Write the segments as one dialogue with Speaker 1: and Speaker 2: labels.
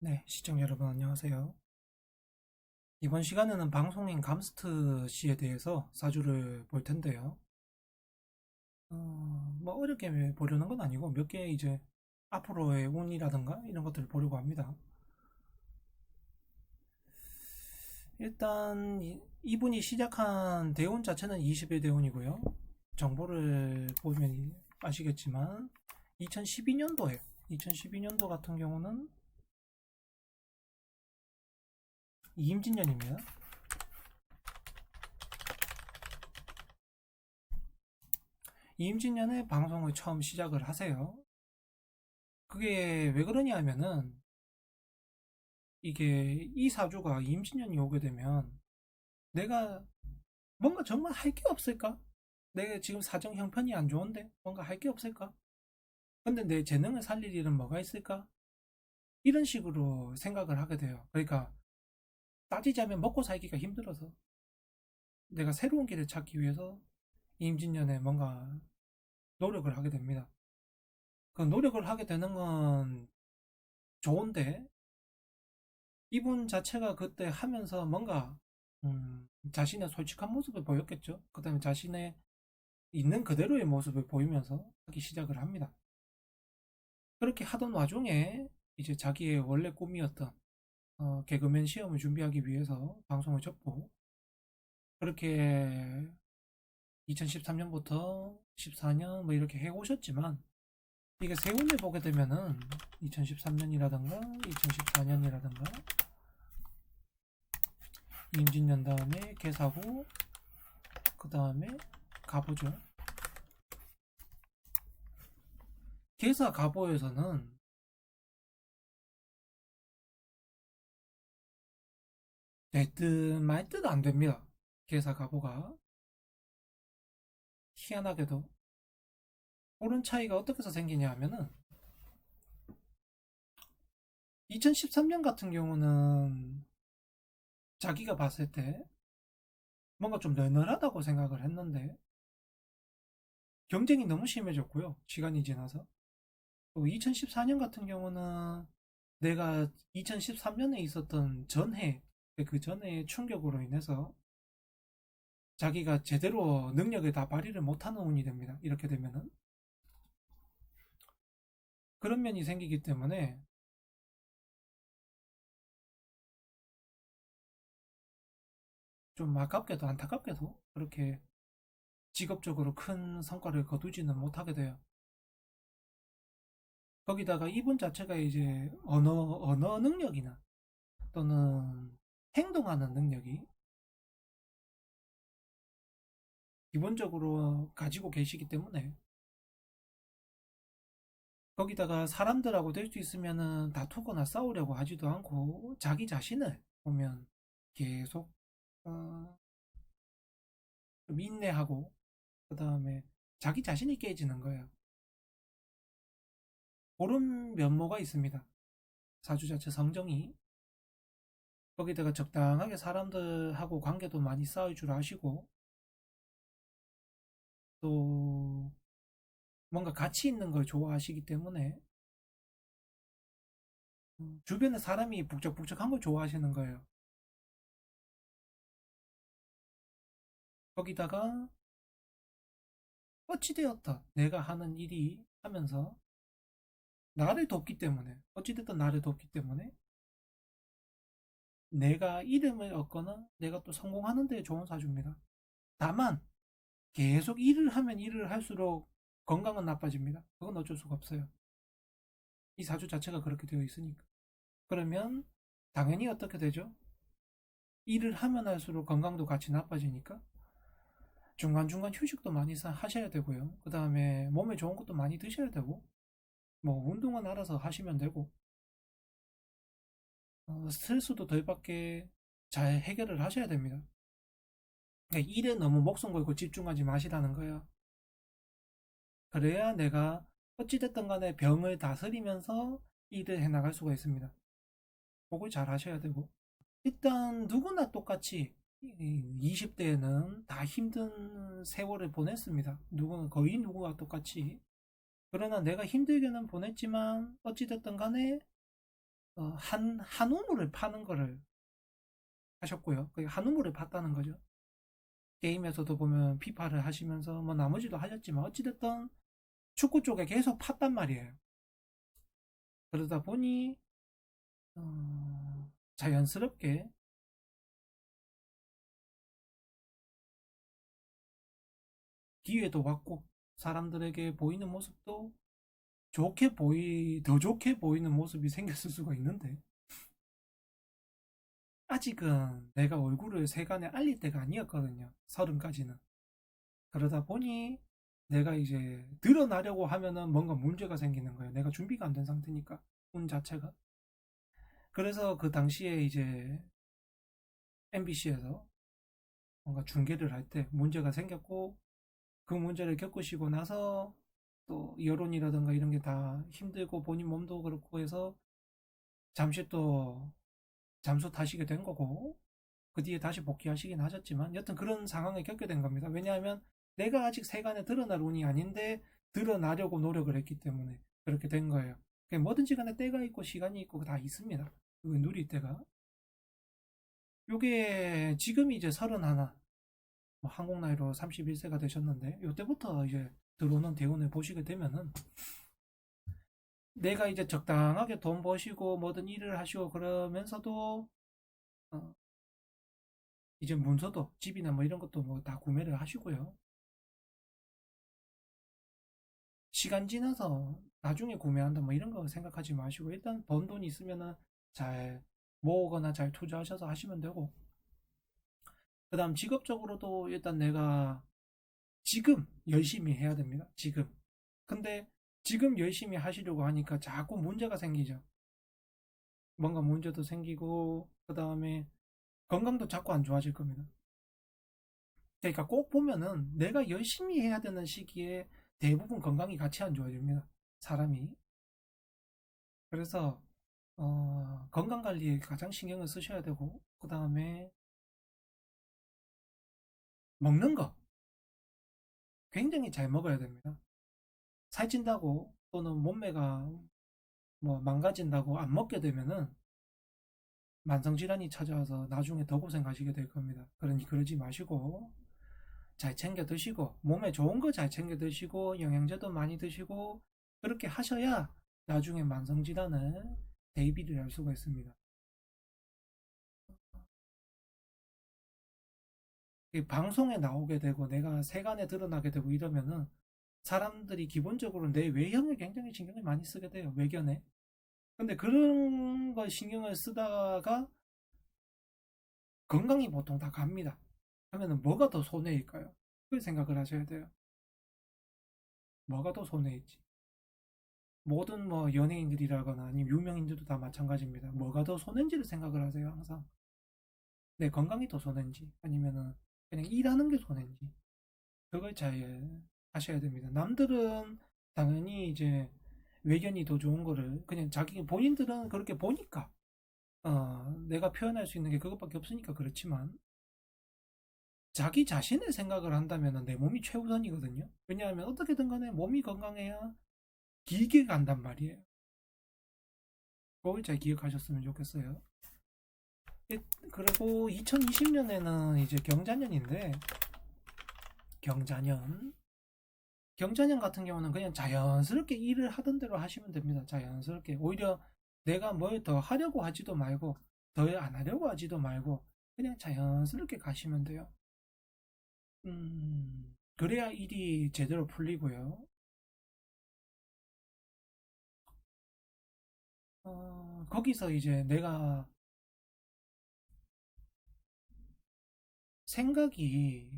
Speaker 1: 네, 시청자 여러분 안녕하세요. 이번 시간에는 방송인 감스트 씨에 대해서 사주를 볼 텐데요. 뭐 어렵게 보려는 건 아니고 몇 개 이제 앞으로의 운이라든가 이런 것들을 보려고 합니다. 일단 이분이 시작한 대운 자체는 20일 대운이고요. 정보를 보면 아시겠지만 2012년도에 2012년도 같은 경우는 이임진년입니다. 이임진년에 방송을 처음 시작을 하세요. 그게 왜 그러냐 하면은 이게 이 사주가 임신년이 오게 되면 내가 뭔가 정말 할 게 없을까? 내가 지금 사정 형편이 안 좋은데 뭔가 할 게 없을까? 근데 내 재능을 살릴 일은 뭐가 있을까? 이런 식으로 생각을 하게 돼요. 그러니까 따지자면 먹고 살기가 힘들어서 내가 새로운 길을 찾기 위해서 임진년에 뭔가 노력을 하게 됩니다. 그 노력을 하게 되는 건 좋은데 이분 자체가 그때 하면서 뭔가 자신의 솔직한 모습을 보였겠죠. 그 다음에 자신의 있는 그대로의 모습을 보이면서 하기 시작을 합니다. 그렇게 하던 와중에 이제 자기의 원래 꿈이었던 개그맨 시험을 준비하기 위해서 방송을 접고 그렇게 2013년부터 14년 뭐 이렇게 해오셨지만 이게 세운을 보게 되면은 2013년이라든가 2014년이라든가 임진년 다음에 개사고 그 다음에 가보죠. 개사 가보에서는 내 뜻 말 뜻 안 됩니다. 개사 가보가 희한하게도 그런 차이가 어떻게 해서 생기냐 하면은 2013년 같은 경우는 자기가 봤을 때 뭔가 좀 널널하다고 생각을 했는데 경쟁이 너무 심해졌고요. 시간이 지나서. 또 2014년 같은 경우는 내가 2013년에 있었던 전해, 그 전해의 충격으로 인해서 자기가 제대로 능력을 다 발휘를 못하는 운이 됩니다. 이렇게 되면은. 그런 면이 생기기 때문에 좀 아깝게도 안타깝게도 그렇게 직업적으로 큰 성과를 거두지는 못하게 돼요. 거기다가 이분 자체가 이제 언어 능력이나 또는 행동하는 능력이 기본적으로 가지고 계시기 때문에 거기다가 사람들하고 될 수 있으면은 다투거나 싸우려고 하지도 않고 자기 자신을 보면 계속 어, 좀 인내하고 그 다음에 자기 자신이 깨지는 거예요. 그런 면모가 있습니다. 사주 자체 성정이 거기다가 적당하게 사람들하고 관계도 많이 쌓을 줄 아시고 또 뭔가 가치 있는 걸 좋아하시기 때문에 주변에 사람이 북적북적한 걸 좋아하시는 거예요. 거기다가 어찌되었다 내가 하는 일이 하면서 나를 돕기 때문에 어찌됐든 나를 돕기 때문에 내가 이름을 얻거나 내가 또 성공하는 데 좋은 사주입니다. 다만 계속 일을 하면 일을 할수록 건강은 나빠집니다. 그건 어쩔 수가 없어요. 이 사주 자체가 그렇게 되어 있으니까. 그러면 당연히 어떻게 되죠? 일을 하면 할수록 건강도 같이 나빠지니까 중간중간 휴식도 많이 하셔야 되고요. 그 다음에 몸에 좋은 것도 많이 드셔야 되고 뭐 운동은 알아서 하시면 되고 스트레스도 덜 받게 잘 해결을 하셔야 됩니다. 그러니까 일에 너무 목숨 걸고 집중하지 마시라는 거예요. 그래야 내가 어찌됐든 간에 병을 다스리면서 일을 해나갈 수가 있습니다. 그걸 잘 하셔야 되고 일단 누구나 똑같이 20대에는 다 힘든 세월을 보냈습니다. 누구는 거의 누구와 똑같이. 그러나 내가 힘들게는 보냈지만 어찌됐든 간에 한우물을 파는 거를 하셨고요. 그 한우물을 팠다는 거죠. 게임에서도 보면 피파를 하시면서 뭐 나머지도 하셨지만 어찌됐든 축구 쪽에 계속 팠단 말이에요. 그러다 보니 자연스럽게 기회도 왔고 사람들에게 보이는 모습도 더 좋게 보이는 모습이 생겼을 수가 있는데 아직은 내가 얼굴을 세간에 알릴 때가 아니었거든요. 30까지는. 그러다 보니 내가 이제 드러나려고 하면은 뭔가 문제가 생기는 거예요. 내가 준비가 안 된 상태니까 운 자체가. 그래서 그 당시에 이제 MBC에서 뭔가 중계를 할 때 문제가 생겼고 그 문제를 겪으시고 나서 또 여론이라든가 이런 게 다 힘들고 본인 몸도 그렇고 해서 잠시 또 잠수 타시게 된 거고 그 뒤에 다시 복귀하시긴 하셨지만 여튼 그런 상황을 겪게 된 겁니다. 왜냐하면 내가 아직 세간에 드러날 운이 아닌데 드러나려고 노력을 했기 때문에 그렇게 된 거예요. 뭐든지 간에 때가 있고 시간이 있고 다 있습니다. 그 누릴 때가. 요게 지금이 이제 31, 한국 나이로 31세가 되셨는데 요때부터 이제 들어오는 대운을 보시게 되면은 내가 이제 적당하게 돈 버시고 뭐든 일을 하시고 그러면서도 어, 이제 문서도 집이나 뭐 이런 것도 뭐 다 구매를 하시고요. 시간 지나서 나중에 구매한다 뭐 이런 거 생각하지 마시고 일단 번 돈 있으면은 잘 모으거나 잘 투자하셔서 하시면 되고 그 다음 직업적으로도 일단 내가 지금 열심히 해야 됩니다. 지금. 근데 지금 열심히 하시려고 하니까 자꾸 문제가 생기죠. 뭔가 문제도 생기고 그 다음에 건강도 자꾸 안 좋아질 겁니다. 그러니까 꼭 보면은 내가 열심히 해야 되는 시기에 대부분 건강이 같이 안 좋아집니다. 사람이. 그래서 건강 관리에 가장 신경을 쓰셔야 되고 그 다음에 먹는 거 굉장히 잘 먹어야 됩니다. 살찐다고 또는 몸매가 뭐 망가진다고 안 먹게 되면은 만성질환이 찾아와서 나중에 더 고생하시게 될 겁니다. 그러니 그러지 마시고 잘 챙겨 드시고 몸에 좋은 거 잘 챙겨 드시고 영양제도 많이 드시고 그렇게 하셔야 나중에 만성질환을 대비를 할 수가 있습니다. 방송에 나오게 되고 내가 세간에 드러나게 되고 이러면은 사람들이 기본적으로 내 외형에 굉장히 신경을 많이 쓰게 돼요. 외견에. 근데 그런 걸 신경을 쓰다가 건강이 보통 다 갑니다. 그러면 뭐가 더 손해일까요? 그걸 생각을 하셔야 돼요. 뭐가 더 손해일지. 모든 뭐 연예인들이라거나 아니면 유명인들도 다 마찬가지입니다. 뭐가 더 손해인지를 생각을 하세요, 항상. 내 건강이 더 손해인지 아니면은 그냥 일하는 게 손해인지. 그걸 잘 하셔야 됩니다. 남들은 당연히 이제 외견이 더 좋은 거를 그냥 자기 본인들은 그렇게 보니까 내가 표현할 수 있는 게 그것밖에 없으니까 그렇지만 자기 자신을 생각을 한다면 내 몸이 최우선이거든요. 왜냐하면 어떻게든 간에 몸이 건강해야 길게 간단 말이에요. 그걸 잘 기억하셨으면 좋겠어요. 그리고 2020년에는 이제 경자년인데 경자년 경자년 같은 경우는 그냥 자연스럽게 일을 하던 대로 하시면 됩니다. 자연스럽게 오히려 내가 뭘 더 하려고 하지도 말고 더 안 하려고 하지도 말고 그냥 자연스럽게 가시면 돼요. 그래야 일이 제대로 풀리고요. 거기서 이제 내가 생각이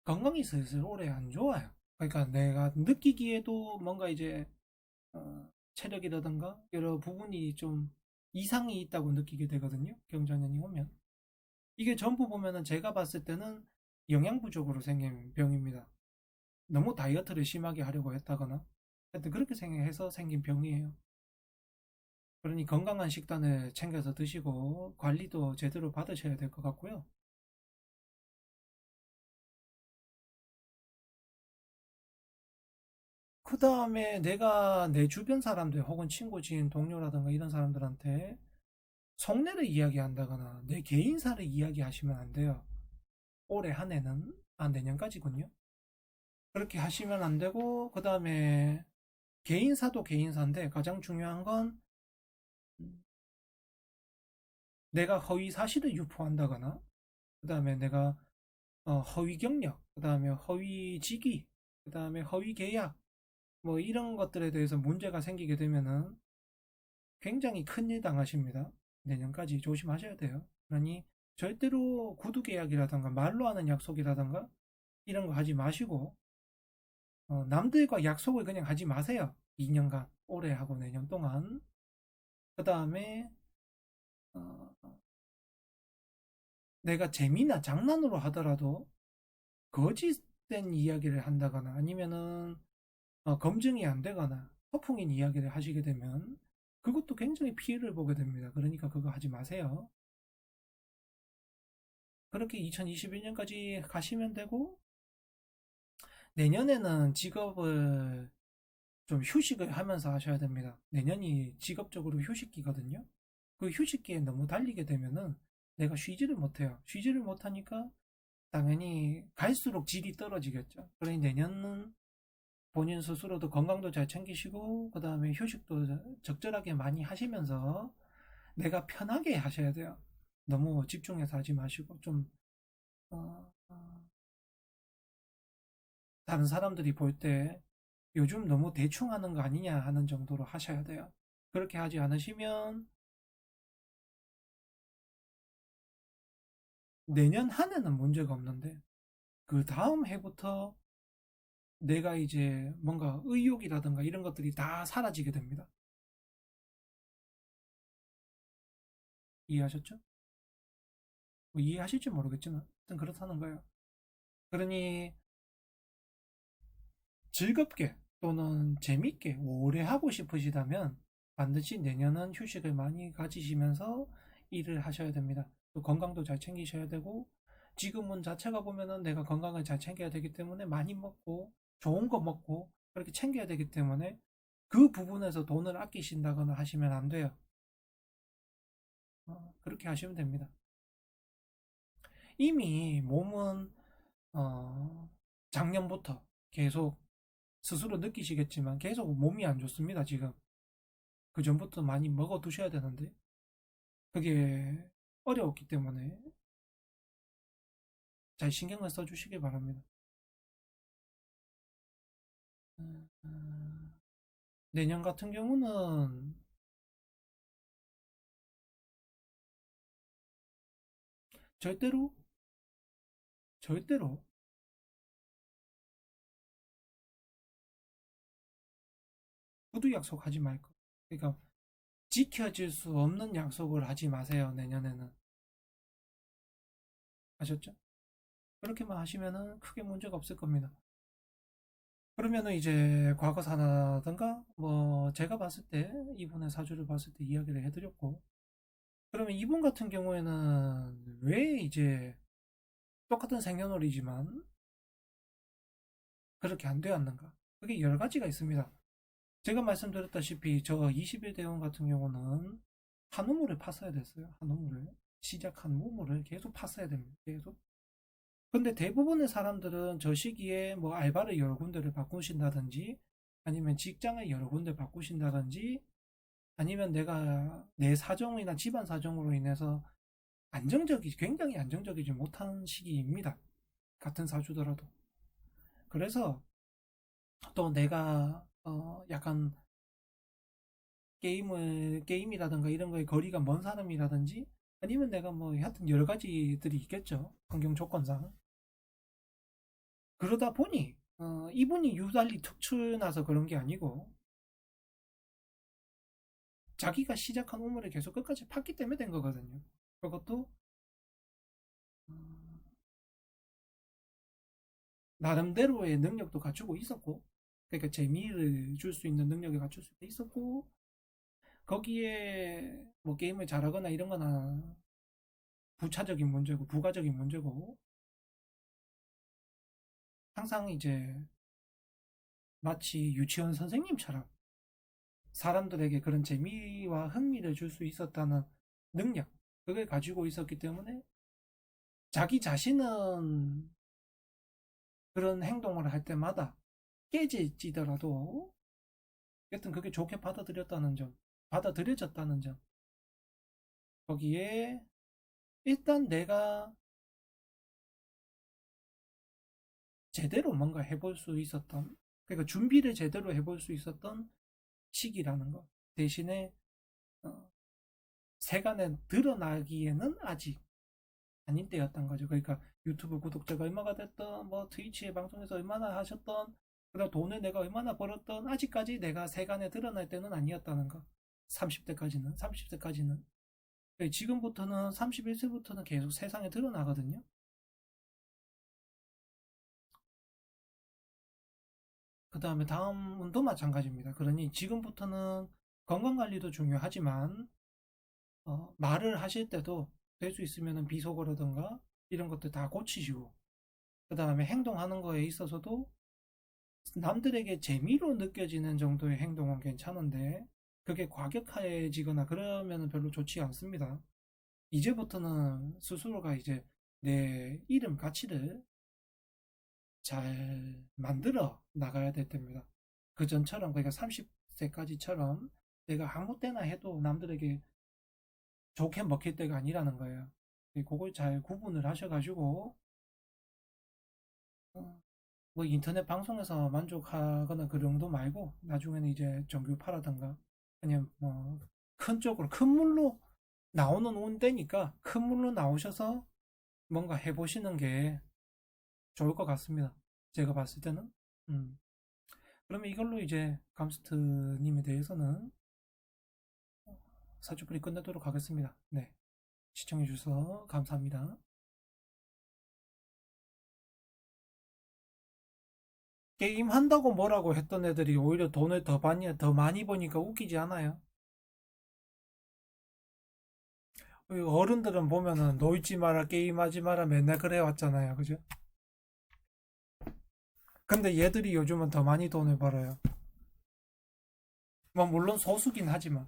Speaker 1: 건강이 슬슬 오래 안 좋아요. 그러니까 내가 느끼기에도 뭔가 이제 체력이라든가 여러 부분이 좀 이상이 있다고 느끼게 되거든요. 경자년이 오면. 이게 전부 보면은 제가 봤을 때는 영양 부족으로 생긴 병입니다. 너무 다이어트를 심하게 하려고 했다거나 하여튼 그렇게 생각해서 생긴 병이에요. 그러니 건강한 식단을 챙겨서 드시고 관리도 제대로 받으셔야 될 것 같고요. 그 다음에 내가 내 주변 사람들 혹은 친구, 지인, 동료라든가 이런 사람들한테 속내를 이야기한다거나 내 개인사를 이야기하시면 안 돼요. 올해 한 해는, 내년까지군요. 그렇게 하시면 안 되고, 그 다음에 개인사도 개인사인데 가장 중요한 건 내가 허위 사실을 유포한다거나, 그 다음에 내가 허위 경력, 그 다음에 허위 직위, 그 다음에 허위 계약, 뭐 이런 것들에 대해서 문제가 생기게 되면은 굉장히 큰일 당하십니다. 내년까지 조심하셔야 돼요. 그러니 절대로 구두 계약이라든가 말로 하는 약속이라든가 이런 거 하지 마시고 남들과 약속을 그냥 하지 마세요. 2년간 올해 하고 내년 동안. 그 다음에 내가 재미나 장난으로 하더라도 거짓된 이야기를 한다거나 아니면은 검증이 안 되거나 허풍인 이야기를 하시게 되면 그것도 굉장히 피해를 보게 됩니다. 그러니까 그거 하지 마세요. 그렇게 2021년까지 가시면 되고 내년에는 직업을 좀 휴식을 하면서 하셔야 됩니다. 내년이 직업적으로 휴식기거든요. 그 휴식기에 너무 달리게 되면은 내가 쉬지를 못해요. 쉬지를 못하니까 당연히 갈수록 질이 떨어지겠죠. 그러니 내년은 본인 스스로도 건강도 잘 챙기시고 그 다음에 휴식도 적절하게 많이 하시면서 내가 편하게 하셔야 돼요. 너무 집중해서 하지 마시고 좀 어, 다른 사람들이 볼 때 요즘 너무 대충 하는 거 아니냐 하는 정도로 하셔야 돼요. 그렇게 하지 않으시면 내년 한 해는 문제가 없는데 그 다음 해부터 내가 이제 뭔가 의욕이라든가 이런 것들이 다 사라지게 됩니다. 이해하셨죠? 뭐 이해하실지 모르겠지만 하여튼 그렇다는 거예요. 그러니 즐겁게 또는 재밌게 오래 하고 싶으시다면 반드시 내년은 휴식을 많이 가지시면서 일을 하셔야 됩니다. 또 건강도 잘 챙기셔야 되고 지금은 자체가 보면은 내가 건강을 잘 챙겨야 되기 때문에 많이 먹고 좋은 거 먹고 그렇게 챙겨야 되기 때문에 그 부분에서 돈을 아끼신다거나 하시면 안 돼요. 그렇게 하시면 됩니다. 이미 몸은 어, 작년부터 계속 스스로 느끼시겠지만 계속 몸이 안 좋습니다, 지금. 그 전부터 많이 먹어 두셔야 되는데 그게 어려웠기 때문에 잘 신경을 써주시길 바랍니다. 내년 같은 경우는 절대로 절대로 구두 약속하지 말고 그러니까 지켜질 수 없는 약속을 하지 마세요. 내년에는 아셨죠? 그렇게만 하시면은 크게 문제가 없을 겁니다. 그러면은 이제 과거사라든가 뭐 제가 봤을 때 이분의 사주를 봤을 때 이야기를 해드렸고 그러면 이분 같은 경우에는 왜 이제 똑같은 생년월일이지만 그렇게 안 되었는가? 그게 여러 가지가 있습니다. 제가 말씀드렸다시피 저 21대원 같은 경우는 한 우물을 팠어야 됐어요. 한 우물을. 시작한 우물을 계속 팠어야 됩니다. 계속. 근데 대부분의 사람들은 저 시기에 뭐 알바를 여러 군데를 바꾸신다든지 아니면 직장을 여러 군데 바꾸신다든지 아니면 내가 내 사정이나 집안 사정으로 인해서 굉장히 안정적이지 못한 시기입니다. 같은 사주더라도. 그래서 또 내가 약간 게임이라든가 이런 거에 거리가 먼 사람이라든지 아니면 내가 뭐 하여튼 여러 가지들이 있겠죠. 환경 조건상. 그러다 보니 이분이 유달리 특출나서 그런 게 아니고 자기가 시작한 우물을 계속 끝까지 팠기 때문에 된 거거든요. 그것도 음, 나름대로의 능력도 갖추고 있었고 그러니까 재미를 줄 수 있는 능력을 갖출 수 있었고 거기에 뭐 게임을 잘하거나 이런 거나 부차적인 문제고 부가적인 문제고 항상 이제 마치 유치원 선생님처럼 사람들에게 그런 재미와 흥미를 줄 수 있었다는 능력, 그걸 가지고 있었기 때문에 자기 자신은 그런 행동을 할 때마다 깨질지더라도 여튼 그게 좋게 받아들였다는 점, 받아들여졌다는 점, 거기에 일단 내가 제대로 뭔가 해볼 수 있었던, 그러니까 준비를 제대로 해볼 수 있었던 시기라는 것. 대신에 어, 세간에 드러나기에는 아직 아닌 때였던 거죠. 그러니까 유튜브 구독자가 얼마가 됐던, 뭐 트위치에 방송에서 얼마나 하셨던, 그다음 돈을 내가 얼마나 벌었던, 아직까지 내가 세간에 드러날 때는 아니었다는 거. 30대까지는. 지금부터는 31세부터는 계속 세상에 드러나거든요. 그 다음에 다음 운도 마찬가지입니다. 그러니 지금부터는 건강관리도 중요하지만 말을 하실 때도 될 수 있으면 비속어라든가 이런 것들 다 고치시고, 그 다음에 행동하는 거에 있어서도 남들에게 재미로 느껴지는 정도의 행동은 괜찮은데 그게 과격해지거나 그러면 별로 좋지 않습니다. 이제부터는 스스로가 이제 내 이름 가치를 잘 만들어 나가야 될 때입니다. 그 전처럼, 그러니까 30세까지처럼 내가 아무 때나 해도 남들에게 좋게 먹힐 때가 아니라는 거예요. 그걸 잘 구분을 하셔가지고 어, 뭐 인터넷 방송에서 만족하거나 그 정도 말고 나중에는 이제 정규파라든가 그냥 뭐 큰 쪽으로, 큰 물로 나오는 운대니까 큰 물로 나오셔서 뭔가 해보시는 게 좋을 것 같습니다. 제가 봤을 때는. 음. 그러면 이걸로 이제 감스트님에 대해서는 사주풀이 끝내도록 하겠습니다. 네. 시청해주셔서 감사합니다. 게임 한다고 뭐라고 했던 애들이 오히려 돈을 더 많이 버니까 웃기지 않아요? 어른들은 보면은 놀지 마라, 게임하지 마라 맨날 그래 왔잖아요. 그죠? 근데 얘들이 요즘은 더 많이 돈을 벌어요. 뭐 물론 소수긴 하지만.